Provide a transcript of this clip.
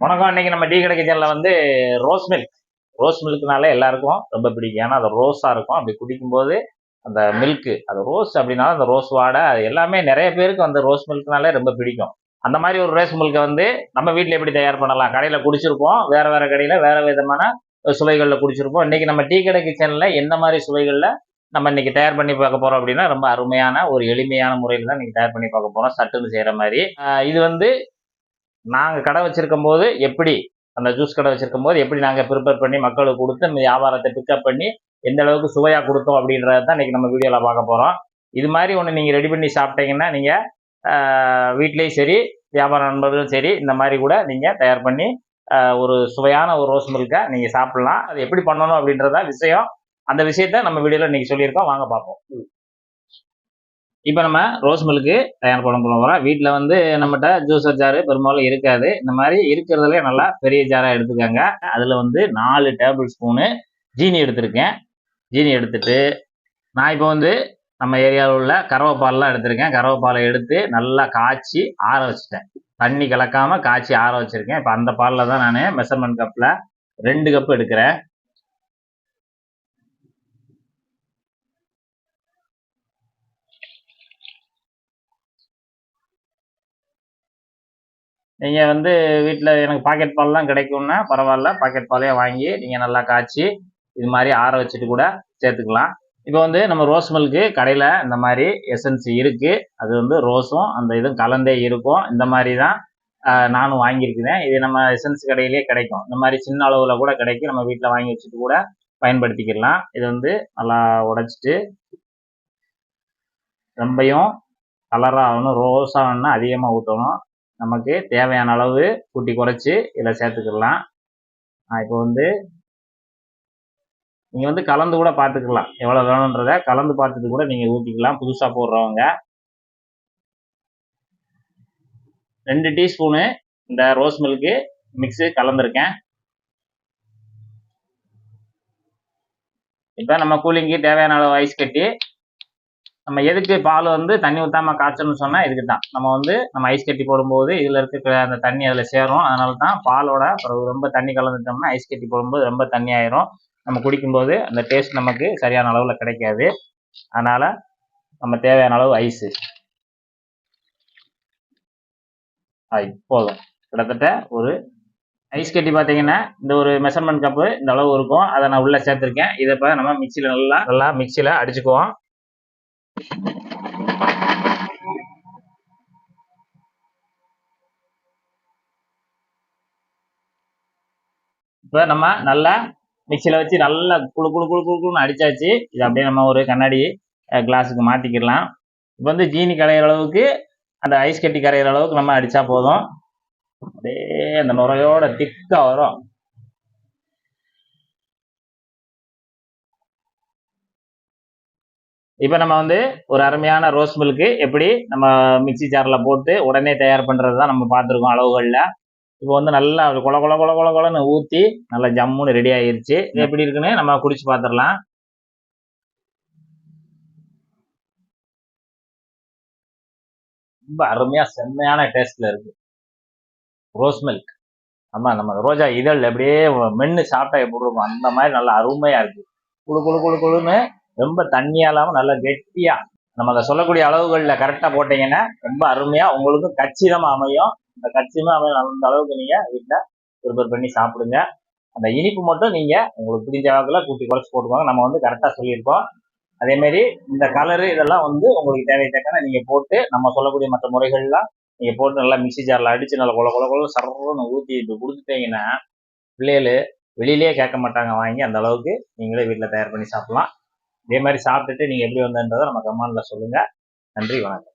வணக்கம். இன்னைக்கு நம்ம டீ கடை கிச்சனில் வந்து ரோஸ் மில்க்னாலே எல்லாருக்கும் ரொம்ப பிடிக்கும். ஏன்னா அது ரோஸாக இருக்கும். அப்படி குடிக்கும்போது அந்த மில்க்கு, அது ரோஸ் அப்படின்னாலும் அந்த ரோஸ் வாடை, அது எல்லாமே நிறைய பேருக்கு அந்த ரோஸ் மில்க்னாலே ரொம்ப பிடிக்கும். அந்த மாதிரி ஒரு ரோஸ் மில்கை வந்து நம்ம வீட்டில் எப்படி தயார் பண்ணலாம்? கடையில் குடிச்சிருப்போம், வேற வேற கடையில் வேற விதமான சுவைகளில் குடிச்சிருப்போம். இன்னைக்கு நம்ம டீ கடை கிச்சனில் எந்த மாதிரி சுவைகளில் நம்ம இன்னைக்கு தயார் பண்ணி பார்க்க போறோம் அப்படின்னா, ரொம்ப அருமையான ஒரு எளிமையான முறையில் தான் இன்னைக்கு தயார் பண்ணி பார்க்க போறோம். சட்டுன்னு செய்யற மாதிரி. இது வந்து நாங்க கடை வச்சிருக்கும் போது எப்படி, அந்த ஜூஸ் கடை வச்சிருக்கும் போது எப்படி நாங்க ப்ரிப்பேர் பண்ணி மக்களுக்கு கொடுத்து இந்த வியாபாரத்தை பிக்கப் பண்ணி எந்த அளவுக்கு சுவையா கொடுத்தோம் அப்படின்றத தான் இன்னைக்கு நம்ம வீடியோல பார்க்க போறோம். இது மாதிரி ஒன்று நீங்க ரெடி பண்ணி சாப்பிட்டீங்கன்னா நீங்க வீட்லேயும் சரி, வியாபார நண்பர்களும் சரி, இந்த மாதிரி கூட நீங்க தயார் பண்ணி ஒரு சுவையான ஒரு ரோஸ் மில்கை நீங்க சாப்பிடலாம். அது எப்படி பண்ணணும் அப்படின்றத விஷயம், அந்த விஷயத்த நம்ம வீடியோல இன்னைக்கு சொல்லியிருக்கோம். வாங்க பார்ப்போம். இப்போ நம்ம ரோஸ் மில்க்கு தயார் பண்ண போகிறோம். வீட்டில் வந்து நம்மகிட்ட ஜூஸர் ஜாரு பெரும்பாலும் இருக்காது. இந்த மாதிரி இருக்கிறதுலே நல்லா பெரிய ஜாராக எடுத்துக்கோங்க. அதில் வந்து 4 டேபிள் ஸ்பூனு ஜீனி எடுத்திருக்கேன். ஜீனி எடுத்துட்டு நான் இப்போ வந்து நம்ம ஏரியாவில் உள்ள கறவைப்பால்லாம் எடுத்திருக்கேன். கறவைப்பாலை எடுத்து நல்லா காய்ச்சி ஆற வச்சுட்டேன். தண்ணி கலக்காமல் காய்ச்சி ஆற வச்சுருக்கேன். இப்போ அந்த பாலில் தான் நான் மெஷர்மெண்ட் கப்பில் 2 கப் எடுக்கிறேன். நீங்கள் வந்து வீட்டில் எனக்கு பாக்கெட் பால்லாம் கிடைக்கும்னா பரவாயில்ல, பாக்கெட் பாலே வாங்கி நீங்கள் நல்லா காய்ச்சி இது மாதிரி ஆற வச்சுட்டு கூட சேர்த்துக்கலாம். இப்போ வந்து நம்ம ரோஸ் மில்க்கு கடையில் இந்த மாதிரி எசன்ஸ் இருக்குது. அது வந்து ரோஸும் அந்த இதுவும் கலந்தே இருக்கும். இந்த மாதிரி தான் நானும் வாங்கியிருக்கிறேன். இது நம்ம எசன்ஸ் கடையிலே கிடைக்கும். இந்த மாதிரி சின்ன அளவில் கூட கிடைக்கும். நம்ம வீட்டில் வாங்கி வச்சுட்டு கூட பயன்படுத்திக்கலாம். இது வந்து நல்லா உடைச்சிட்டு ரொம்பையும் கலராக ஆகணும், ரோஸாக ஆகணும்னா அதிகமாக ஊற்றணும். நமக்கு தேவையான அளவு கூட்டி குறைச்சி இதில் சேர்த்துக்கலாம். இப்போ வந்து நீங்கள் வந்து கலந்து கூட பார்த்துக்கலாம், எவ்வளோ வேணுன்றதை கலந்து பார்த்துட்டு கூட நீங்கள் ஊற்றிக்கலாம். புதுசாக போடுறவங்க 2 டீஸ்பூனு இந்த ரோஸ் மில்க்கு மிக்ஸு கலந்துருக்கேன். இப்போ நம்ம கூலிங்கு தேவையான அளவு ஐஸ் கட்டி, நம்ம எதுக்கு பால் வந்து தண்ணி ஊற்றாமல் காய்ச்சணும்னு சொன்னால் இதுக்கு தான். நம்ம ஐஸ் கட்டி போடும்போது இதில் இருக்க அந்த தண்ணி அதில் சேரும். அதனால தான் பாலோட ரொம்ப தண்ணி கலந்துட்டோம்னா ஐஸ் கட்டி போடும்போது ரொம்ப தண்ணி ஆயிரும். நம்ம குடிக்கும்போது அந்த டேஸ்ட் நமக்கு சரியான அளவில் கிடைக்காது. அதனால் நம்ம தேவையான அளவு ஐஸு போதும். கிட்டத்தட்ட ஒரு ஐஸ் கட்டி பார்த்தீங்கன்னா இந்த ஒரு மெஷர்மெண்ட் கப்பு இந்த அளவு இருக்கும். அதை நான் உள்ளே சேர்த்துருக்கேன். இதை இப்போ நம்ம மிக்சியில் நல்லா மிக்சியில் அடிச்சுக்குவோம். இப்போ நம்ம நல்லா மிக்சியில் வச்சு நல்லா குழு குழு குழு குழுன்னு அடித்தாச்சு. இது அப்படியே நம்ம ஒரு கண்ணாடி கிளாஸுக்கு மாற்றிக்கிடலாம். இப்போ வந்து ஜீனி கரையிற அளவுக்கு, அந்த ஐஸ் கட்டி கரையிற அளவுக்கு நம்ம அடித்தா போதும். அப்படியே அந்த நுரையோட திக்காக வரும். இப்போ நம்ம வந்து ஒரு அருமையான ரோஸ் மில்க்கு எப்படி நம்ம மிக்சி ஜாரில் போட்டு உடனே தயார் பண்ணுறது தான் நம்ம பார்த்துருக்கோம் அளவுகளில். இப்போ வந்து நல்லா கொல கொல கொல கொல கொலன்னு ஊற்றி நல்லா ஜம்முன்னு ரெடி ஆகிருச்சு. இது எப்படி இருக்குன்னு நம்ம குடிச்சு பார்த்துடலாம். ரொம்ப அருமையாக செம்மையான டேஸ்ட்டில் இருக்குது ரோஸ் மில்க். நம்ம ரோஜா இதழ் அப்படியே மென்று சாப்பிட்டா எப்படி இருக்கும் அந்த மாதிரி நல்லா அருமையாக இருக்குது. குழு குழு குழு குழுன்னு ரொம்ப தண்ணியாக இல்லாமல் நல்லா கெட்டியாக நம்ம அதை சொல்லக்கூடிய அளவுகளில் கரெக்டாக போட்டிங்கன்னா ரொம்ப அருமையாக உங்களுக்கும் கச்சிதமாக அமையும். இந்த கச்சிதமாக அமையும் அந்த அளவுக்கு நீங்கள் வீட்டில் ப்ரிப்பேர் பண்ணி சாப்பிடுங்க. அந்த இனிப்பு மட்டும் நீங்கள் உங்களுக்கு பிடிச்ச அளவுக்குலாம் கூட்டி குறைச்சி போட்டுக்கோங்க. நம்ம வந்து கரெக்டாக சொல்லியிருக்கோம். அதேமாரி இந்த கலரு இதெல்லாம் வந்து உங்களுக்கு தேவைத்தக்கன நீங்கள் போட்டு நம்ம சொல்லக்கூடிய மற்ற முறைகள்லாம் நீங்கள் போட்டு நல்லா மிக்சி ஜாரில் அடித்து நல்லா கொல கொல கொல சர்றன்னு ஊற்றி இப்போ கொடுத்துட்டீங்கன்னா பிள்ளைகள் வெளியிலேயே கேட்க மாட்டாங்க வாங்கி. அந்த அளவுக்கு நீங்களே வீட்டில் தயார் பண்ணி சாப்பிட்லாம். இதே மாதிரி சாப்பிட்டுட்டு நீங்கள் எப்படி வந்ததுன்றதை நம்ம கமெண்டில் சொல்லுங்கள். நன்றி, வணக்கம்.